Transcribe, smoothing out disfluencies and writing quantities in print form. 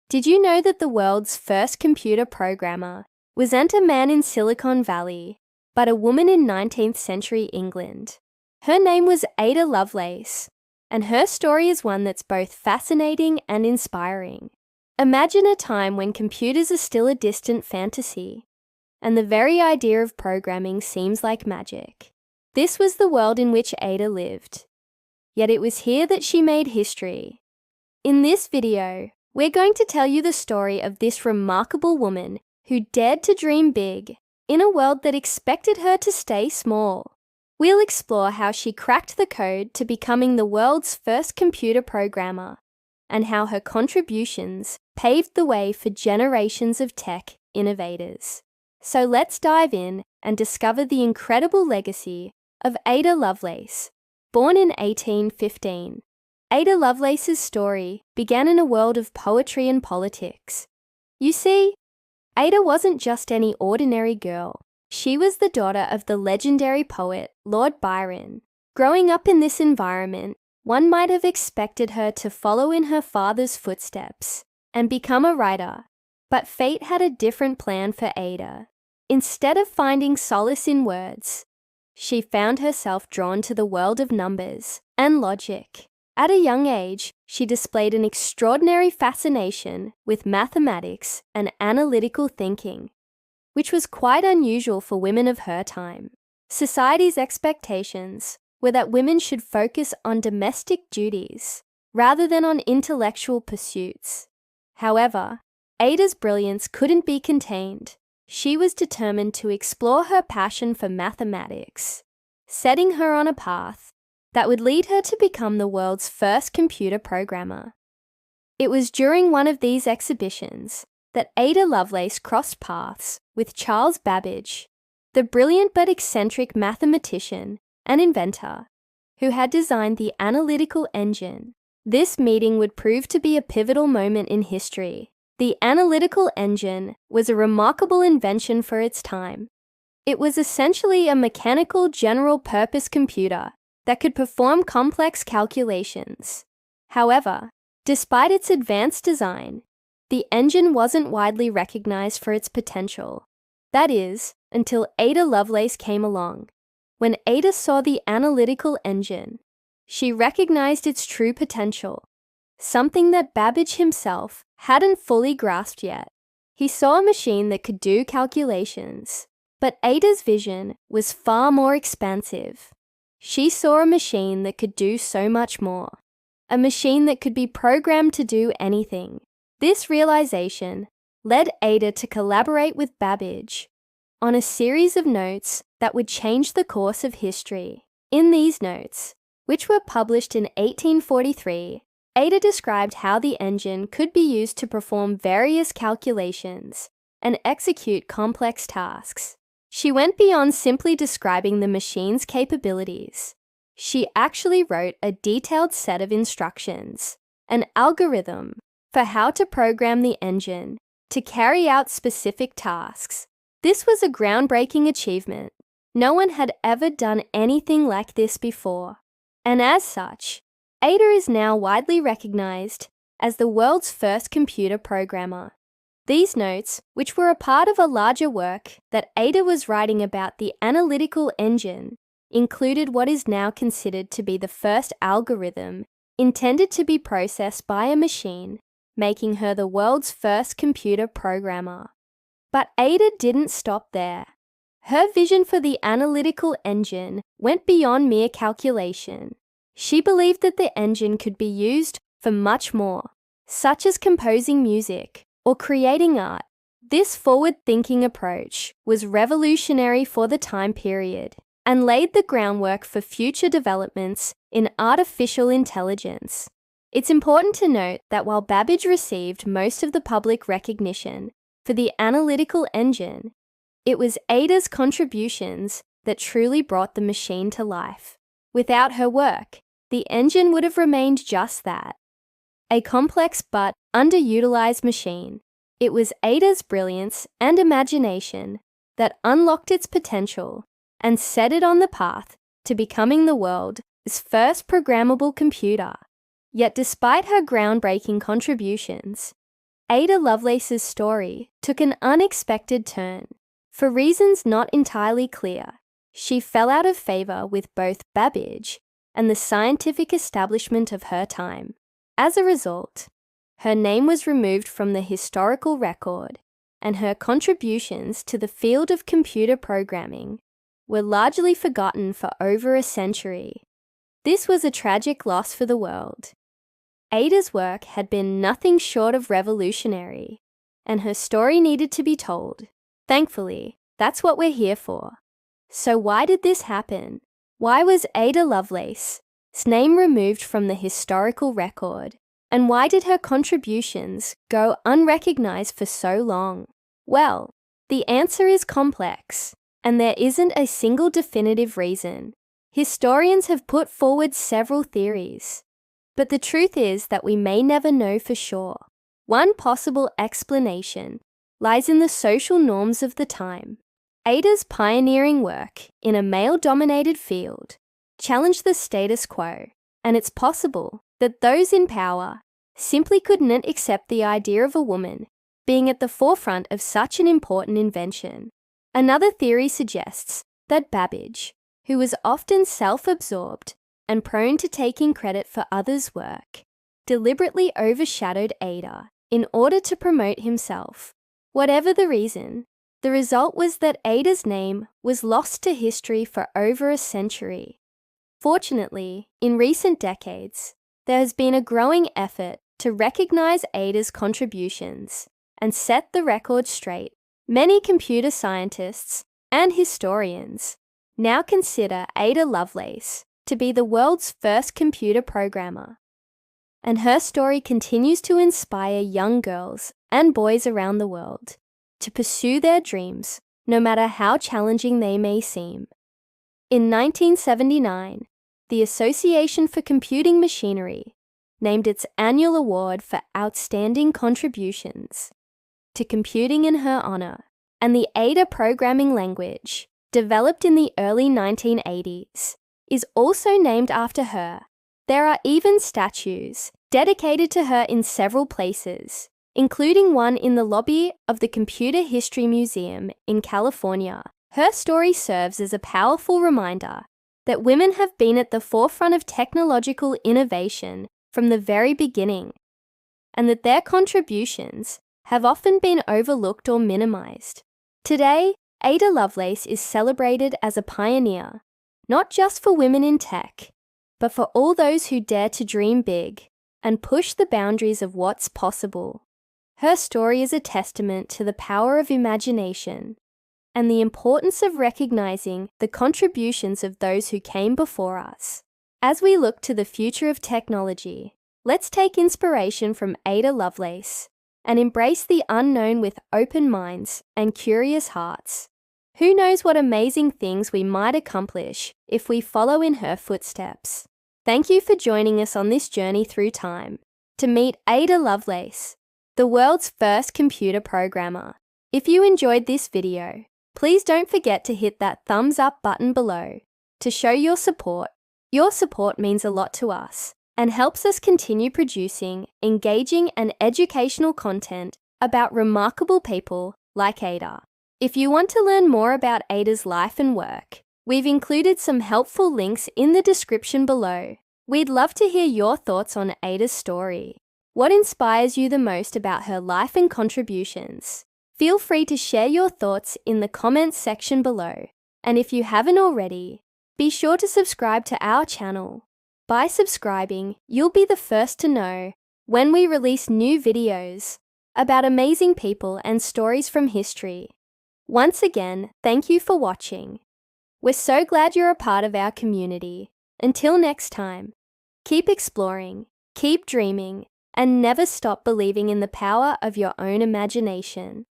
Did you know that the world's first computer programmer wasn't a man in Silicon Valley, but a woman in 19th century England? Her name was Ada Lovelace, and her story is one that's both fascinating and inspiring. Imagine a time when computers are still a distant fantasy, and the very idea of programming seems like magic. This was the world in which Ada lived. Yet it was here that she made history. In this video, we're going to tell you the story of this remarkable woman who dared to dream big in a world that expected her to stay small. We'll explore how she cracked the code to becoming the world's first computer programmer, and how her contributions paved the way for generations of tech innovators. So let's dive in and discover the incredible legacy of Ada Lovelace. Born in 1815, Ada Lovelace's story began in a world of poetry and politics. You see, Ada wasn't just any ordinary girl. She was the daughter of the legendary poet Lord Byron. Growing up in this environment, one might have expected her to follow in her father's footsteps and become a writer. But fate had a different plan for Ada. Instead of finding solace in words, she found herself drawn to the world of numbers and logic. At a young age, she displayed an extraordinary fascination with mathematics and analytical thinking, which was quite unusual for women of her time. Society's expectations were that women should focus on domestic duties rather than on intellectual pursuits. However, Ada's brilliance couldn't be contained. She was determined to explore her passion for mathematics, setting her on a path that would lead her to become the world's first computer programmer. It was during one of these exhibitions that Ada Lovelace crossed paths with Charles Babbage, the brilliant but eccentric mathematician and inventor who had designed the analytical engine. This meeting would prove to be a pivotal moment in history. The analytical engine was a remarkable invention for its time. It was essentially a mechanical general-purpose computer that could perform complex calculations. However, despite its advanced design, the engine wasn't widely recognized for its potential. That is, until Ada Lovelace came along. When Ada saw the analytical engine, she recognized its true potential, something that Babbage himself hadn't fully grasped yet. He saw a machine that could do calculations, but Ada's vision was far more expansive. She saw a machine that could do so much more, a machine that could be programmed to do anything. This realization led Ada to collaborate with Babbage on a series of notes that would change the course of history. In these notes, which were published in 1843, Ada described how the engine could be used to perform various calculations and execute complex tasks. She went beyond simply describing the machine's capabilities. She actually wrote a detailed set of instructions, an algorithm for how to program the engine to carry out specific tasks. This was a groundbreaking achievement. No one had ever done anything like this before, and as such, Ada is now widely recognized as the world's first computer programmer. These notes, which were a part of a larger work that Ada was writing about the analytical engine, included what is now considered to be the first algorithm intended to be processed by a machine, making her the world's first computer programmer. But Ada didn't stop there. Her vision for the analytical engine went beyond mere calculation. She believed that the engine could be used for much more, such as composing music or creating art. This forward-thinking approach was revolutionary for the time period and laid the groundwork for future developments in artificial intelligence. It's important to note that while Babbage received most of the public recognition for the analytical engine, it was Ada's contributions that truly brought the machine to life. Without her work, the engine would have remained just that, a complex but underutilized machine. It was Ada's brilliance and imagination that unlocked its potential and set it on the path to becoming the world's first programmable computer. Yet despite her groundbreaking contributions, Ada Lovelace's story took an unexpected turn. For reasons not entirely clear, she fell out of favour with both Babbage and the scientific establishment of her time. As a result, her name was removed from the historical record, and her contributions to the field of computer programming were largely forgotten for over a century. This was a tragic loss for the world. Ada's work had been nothing short of revolutionary, and her story needed to be told. Thankfully, that's what we're here for. So why did this happen? Why was Ada Lovelace's name removed from the historical record? And why did her contributions go unrecognized for so long? Well, the answer is complex, and there isn't a single definitive reason. Historians have put forward several theories, but the truth is that we may never know for sure. One possible explanation lies in the social norms of the time. Ada's pioneering work in a male-dominated field challenged the status quo, and it's possible that those in power simply couldn't accept the idea of a woman being at the forefront of such an important invention. Another theory suggests that Babbage, who was often self-absorbed and prone to taking credit for others' work, deliberately overshadowed Ada in order to promote himself. Whatever the reason, the result was that Ada's name was lost to history for over a century. Fortunately, in recent decades, there has been a growing effort to recognize Ada's contributions and set the record straight. Many computer scientists and historians now consider Ada Lovelace to be the world's first computer programmer, and her story continues to inspire young girls and boys around the world to pursue their dreams, no matter how challenging they may seem. In 1979, the Association for Computing Machinery named its annual award for outstanding contributions to computing in her honor, and the Ada programming language, developed in the early 1980s, is also named after her. There are even statues dedicated to her in several places, including one in the lobby of the Computer History Museum in California. Her story serves as a powerful reminder that women have been at the forefront of technological innovation from the very beginning, and that their contributions have often been overlooked or minimized. Today, Ada Lovelace is celebrated as a pioneer, not just for women in tech, but for all those who dare to dream big and push the boundaries of what's possible. Her story is a testament to the power of imagination and the importance of recognizing the contributions of those who came before us. As we look to the future of technology, let's take inspiration from Ada Lovelace and embrace the unknown with open minds and curious hearts. Who knows what amazing things we might accomplish if we follow in her footsteps. Thank you for joining us on this journey through time to meet Ada Lovelace, the world's first computer programmer. If you enjoyed this video, please don't forget to hit that thumbs up button below to show your support. Your support means a lot to us and helps us continue producing engaging and educational content about remarkable people like Ada. If you want to learn more about Ada's life and work, we've included some helpful links in the description below. We'd love to hear your thoughts on Ada's story. What inspires you the most about her life and contributions? Feel free to share your thoughts in the comments section below. And if you haven't already, be sure to subscribe to our channel. By subscribing, you'll be the first to know when we release new videos about amazing people and stories from history. Once again, thank you for watching. We're so glad you're a part of our community. Until next time, keep exploring, keep dreaming, and never stop believing in the power of your own imagination.